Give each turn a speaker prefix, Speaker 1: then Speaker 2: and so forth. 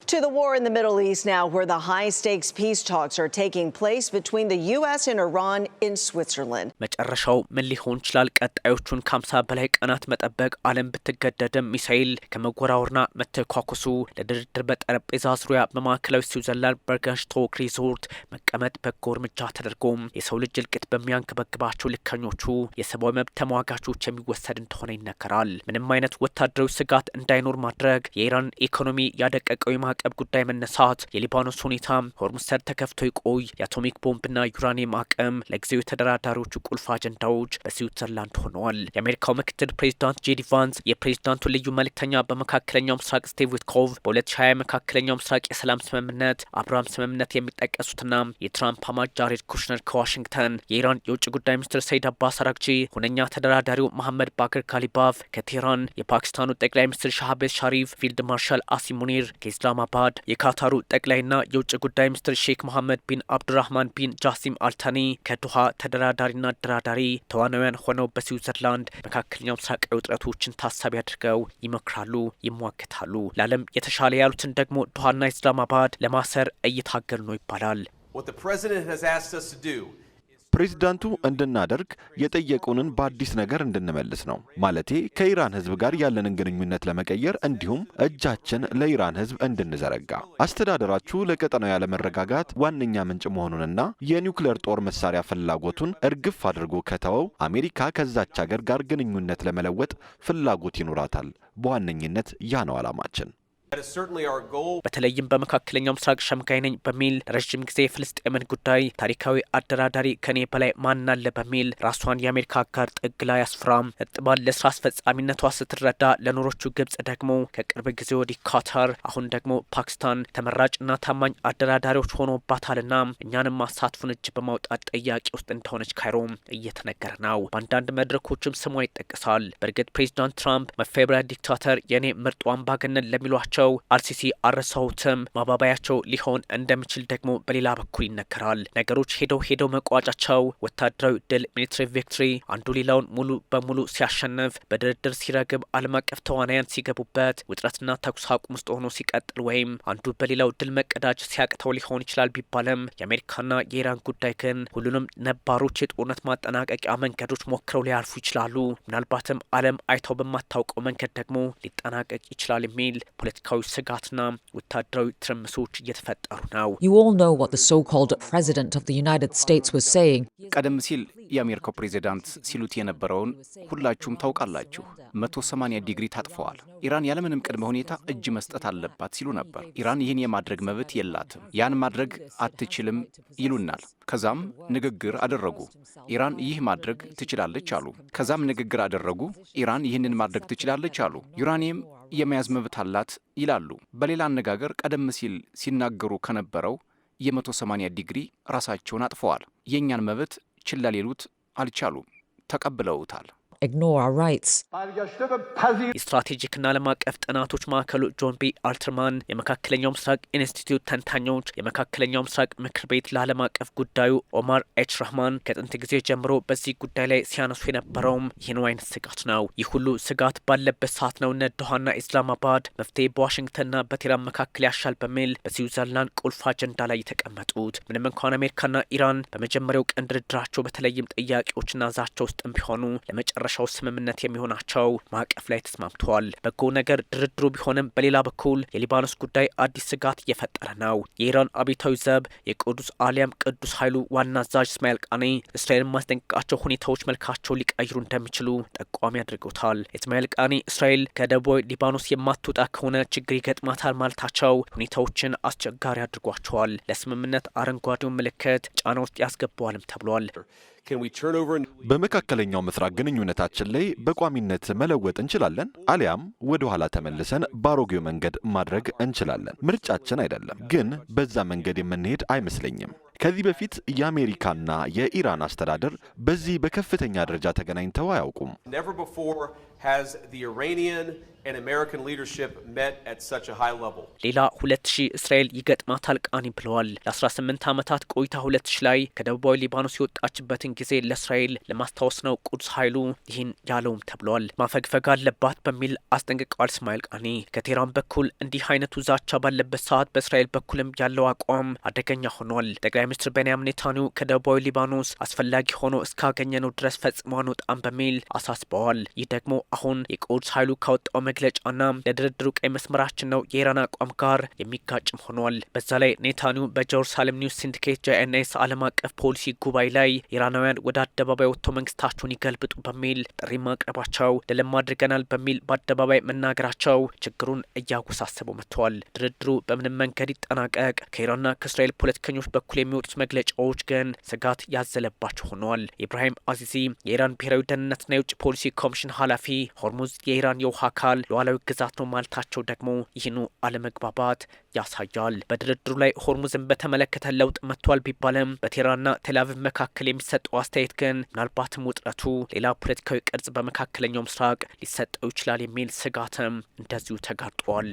Speaker 1: To the war in the Middle East now, where the high-stakes peace talks are taking place between the U.S. and Iran in Switzerland.
Speaker 2: መጨረሻው ምን ሊሆን ይችላል? ቀጣዮቹን 50 በላይ ቀናት መጠበቅ ዓለም ብትገደድም ሚሳኤል ከመወራወርና መተኳኩሱ ለድርድር በጠረጴዛ ዙሪያ በማዕከላዊ ስዊዘርላንድ በርገንስቶክ ሪዞርት መቀመጥ በጎ እርምጃ ተደርጎም የሰው ልጅ እልቂት በሚያንገበግባቸው ልከኞቹ የሰብአዊ መብት ተሟጋቾች የሚወሰድ እንደሆነ ይነገራል። ምንም አይነት ወታደራዊ ስጋት እንዳይኖር ማድረግ የኢራን ኢኮኖሚ ያደቀቀው የማዕቀብ ጉዳይ መነሳት የሊባኖስ ሁኔታ ሆርሙዝ ሰርጥ ተከፍቶ ይቆይ የአቶሚክ ቦምብና ዩራኒየም አቅም ለጊዜው የተደራዳሪዎቹ ቁልፍ አጀንዳዎች በስዊዘርላንድ ሆነዋል። የአሜሪካው ምክትል ፕሬዚዳንት ጄዲ ቫንስ የፕሬዚዳንቱ ልዩ መልእክተኛ በመካከለኛው ምስራቅ ስቲቭ ዊትኮቭ በ2020 መካከለኛው ምስራቅ የሰላም ስምምነት አብርሃም ስምምነት የሚጠቀሱትና የትራምፕ አማች ጃሬድ ኩሽነር ከዋሽንግተን የኢራን የውጭ ጉዳይ ሚኒስትር ሰይድ አባስ አራግቺ ሁነኛ ተደራዳሪው መሐመድ ባክር ካሊባፍ ከቴህራን የፓኪስታኑ ጠቅላይ ሚኒስትር ሻህቤዝ ሻሪፍ ፊልድ ማርሻል አሲም ሙኒር ከኢስላማባድ የካታሩ ጠቅላይና የውጭ ጉዳይ ሚኒስትር ሼክ መሐመድ ቢን አብዱራህማን ቢን ጃሲም አልታኒ ከዶሃ ተደራዳሪና አደራዳሪ ተዋናያን ሆነው በስዊዘርላንድ መካከለኛው ምስራቅ ውጥረቶችን ታሳቢ አድርገው ይመክራሉ፣ ይሟገታሉ። ለዓለም የተሻለ ያሉትን ደግሞ ዶሃና ኢስላማባድ ለማሰር እየታገሉ ነው ይባላል።
Speaker 3: ፕሬዝዳንቱ እንድናደርግ የጠየቁንን በአዲስ ነገር እንድንመልስ ነው። ማለቴ ከኢራን ሕዝብ ጋር ያለንን ግንኙነት ለመቀየር እንዲሁም እጃችን ለኢራን ሕዝብ እንድንዘረጋ አስተዳደራችሁ ለቀጠናው ያለመረጋጋት ዋነኛ ምንጭ መሆኑንና የኒውክሌር ጦር መሳሪያ ፍላጎቱን እርግፍ አድርጎ ከተወው አሜሪካ ከዛች ሀገር ጋር ግንኙነት ለመለወጥ ፍላጎት ይኖራታል። በዋነኝነት ያ ነው ዓላማችን።
Speaker 2: በተለይም በመካከለኛው ምስራቅ ሸምጋይ ነኝ በሚል ረዥም ጊዜ የፍልስጤምን ጉዳይ ታሪካዊ አደራዳሪ ከኔ በላይ ማን አለ በሚል ራሷን የአሜሪካ ጋር ጥግ ላይ አስፍራም እጥባን ለስራ አስፈጻሚነቷ ስትረዳ ለኖሮቹ ግብጽ ደግሞ ከቅርብ ጊዜ ወዲህ ካታር አሁን ደግሞ ፓኪስታን ተመራጭና ታማኝ አደራዳሪዎች ሆኖባታልና እኛንም አሳትፉን እጅ በማውጣት ጥያቄ ውስጥ እንደሆነች ካይሮም እየተነገረ ነው። በአንዳንድ መድረኮችም ስሟ ይጠቀሳል። በእርግጥ ፕሬዚዳንት ትራምፕ መፌብሪያ ዲክታተር የኔ ምርጡ አምባገነን ለሚሏቸው አልሲሲ አረሳውትም ማባባያቸው ሊሆን እንደሚችል ደግሞ በሌላ በኩል ይነገራል። ነገሮች ሄደው መቋጫቸው ወታደራዊ ድል ሚሊተሪ ቪክትሪ አንዱ ሌላውን ሙሉ በሙሉ ሲያሸንፍ በድርድር ሲረግብ ዓለም አቀፍ ተዋናያን ሲገቡበት ውጥረትና ተኩስ አቁም ውስጥ ሆኖ ሲቀጥል ወይም አንዱ በሌላው ድል መቀዳጅ ሲያቅተው ሊሆን ይችላል ቢባልም የአሜሪካና የኢራን ጉዳይ ግን ሁሉንም ነባሮች የጦርነት ማጠናቀቂያ መንገዶች ሞክረው ሊያልፉ ይችላሉ። ምናልባትም ዓለም አይተው በማታውቀው መንገድ ደግሞ ሊጠናቀቅ ይችላል የሚል ፖለቲካዊ ስጋትና ወታደራዊ ትርምሶች እየተፈጠሩ ነው።
Speaker 4: You all know what the so-called president of the United States was saying.
Speaker 5: ቀደም ሲል የአሜሪካው ፕሬዚዳንት ሲሉት የነበረውን ሁላችሁም ታውቃላችሁ። 180 ዲግሪ ታጥፈዋል። ኢራን ያለምንም ቅድመ ሁኔታ እጅ መስጠት አለባት ሲሉ ነበር። ኢራን ይህን የማድረግ መብት የላትም፣ ያን ማድረግ አትችልም ይሉናል። ከዛም ንግግር አደረጉ። ኢራን ይህ ማድረግ ትችላለች አሉ። ከዛም ንግግር አደረጉ። ኢራን ይህንን ማድረግ ትችላለች አሉ። ዩራኒየም የመያዝ መብት አላት ይላሉ። በሌላ አነጋገር ቀደም ሲል ሲናገሩ ከነበረው የ180 ዲግሪ ራሳቸውን አጥፈዋል። የእኛን መብት ችላ ሊሉት አልቻሉም፣ ተቀብለውታል።
Speaker 4: Ignore our rights.
Speaker 2: የስትራቴጂክና ዓለም አቀፍ ጥናቶች ማዕከሉ ጆን ቢ አልተርማን የመካከለኛው ምስራቅ ኢንስቲትዩት ተንታኞች የመካከለኛው ምስራቅ ምክር ቤት ለዓለም አቀፍ ጉዳዩ ኦማር ኤች ራህማን ከጥንት ጊዜ ጀምሮ በዚህ ጉዳይ ላይ ሲያነሱ የነበረውም ይህን አይነት ስጋት ነው። ይህ ሁሉ ስጋት ባለበት ሰዓት ነው እነ ዶሃና ኢስላማባድ መፍትሄ በዋሽንግተንና በቴህራን መካከል ያሻል በሚል በስዊዘርላንድ ቁልፍ አጀንዳ ላይ የተቀመጡት። ምንም እንኳን አሜሪካና ኢራን በመጀመሪያው ቀን ድርድራቸው በተለይም ጥያቄዎችና ዛቻ ውስጥም ቢሆኑ ለመጨረሻው ስምምነት የሚሆናቸው ማዕቀፍ ላይ ተስማምተዋል። በጎ ነገር ድርድሩ ቢሆንም በሌላ በኩል የሊባኖስ ጉዳይ አዲስ ስጋት እየፈጠረ ነው። የኢራን አብዮታዊ ዘብ የቅዱስ አሊያም ቅዱስ ኃይሉ ዋና አዛዥ እስማኤል ቃኒ እስራኤልን ማስጠንቀቃቸው ሁኔታዎች መልካቸው ሊቀይሩ እንደሚችሉ ጠቋሚ አድርገውታል። እስማኤል ቃኒ እስራኤል ከደቡባዊ ሊባኖስ የማትወጣ ከሆነ ችግር ይገጥማታል ማለታቸው ሁኔታዎችን አስቸጋሪ አድርጓቸዋል። ለስምምነት አረንጓዴውን ምልክት ጫና ውስጥ ያስገባዋልም ተብሏል።
Speaker 3: በመካከለኛው ምስራቅ ግንኙነታችን ላይ በቋሚነት መለወጥ እንችላለን፣ አሊያም ወደ ኋላ ተመልሰን ባሮጌው መንገድ ማድረግ እንችላለን። ምርጫችን አይደለም፣ ግን በዛ መንገድ የምንሄድ አይመስለኝም። ከዚህ በፊት የአሜሪካና የኢራን አስተዳደር በዚህ በከፍተኛ ደረጃ ተገናኝተው አያውቁም።
Speaker 6: Never before has the Iranian and American leadership met at such a high level.
Speaker 2: ሌላ 2000 እስራኤል ይገጥማታል ቃኒ ብለዋል። ለ18 ዓመታት ቆይታ 2000 ላይ ከደቡባዊ ሊባኖስ የወጣችበትን ጊዜ ለእስራኤል ለማስታወስ ነው ቁድስ ኃይሉ ይህን ያለውም ተብሏል። ማፈግፈግ አለባት በሚል አስጠንቅቀዋል እስማኤል ቃኒ። ከቴህራን በኩል እንዲህ አይነቱ ዛቻ ባለበት ሰዓት በእስራኤል በኩልም ያለው አቋም አደገኛ ሆኗል። ጠቅላይ ሚኒስትር ቤንያሚን ኔታንያሁ ከደቡባዊ ሊባኖስ አስፈላጊ ሆኖ እስካገኘነው ድረስ ፈጽሞ አንወጣም በሚል አሳስበዋል። ይህ ደግሞ አሁን የቁድስ ኃይሉ ካወጣው መግለጫና ለድርድሩ ቀይ መስመራችን ነው የኢራን አቋም ጋር የሚጋጭም ሆኗል። በዛ ላይ ኔታንያሁ በጀሩሳሌም ኒውስ ሲንዲኬት ጄኤንኤስ ዓለም አቀፍ ፖሊሲ ጉባኤ ላይ ኢራናውያን ወደ አደባባይ ወጥቶ መንግስታቸውን ይገልብጡ በሚል ጥሪ ማቅረባቸው ድልም አድርገናል በሚል በአደባባይ መናገራቸው ችግሩን እያወሳሰበው መጥተዋል። ድርድሩ በምንም መንገድ ይጠናቀቅ ከኢራንና ከእስራኤል ፖለቲከኞች በኩል የሚወጡት መግለጫዎች ግን ስጋት ያዘለባቸው ሆነዋል። ኢብራሂም አዚዚ የኢራን ብሔራዊ ደህንነትና የውጭ ፖሊሲ ኮሚሽን ኃላፊ ሆርሙዝ የኢራን የውሃ አካል ሉዓላዊ ግዛት ነው ማለታቸው ደግሞ ይህኑ አለመግባባት ያሳያል። በድርድሩ ላይ ሆርሙዝን በተመለከተ ለውጥ መጥቷል ቢባልም በቴህራንና ቴልአቪቭ መካከል የሚሰጠው አስተያየት ግን ምናልባትም ውጥረቱ ሌላ ፖለቲካዊ ቅርጽ በመካከለኛው ምስራቅ ሊሰጠው ይችላል የሚል ስጋትም እንደዚሁ ተጋርጧል።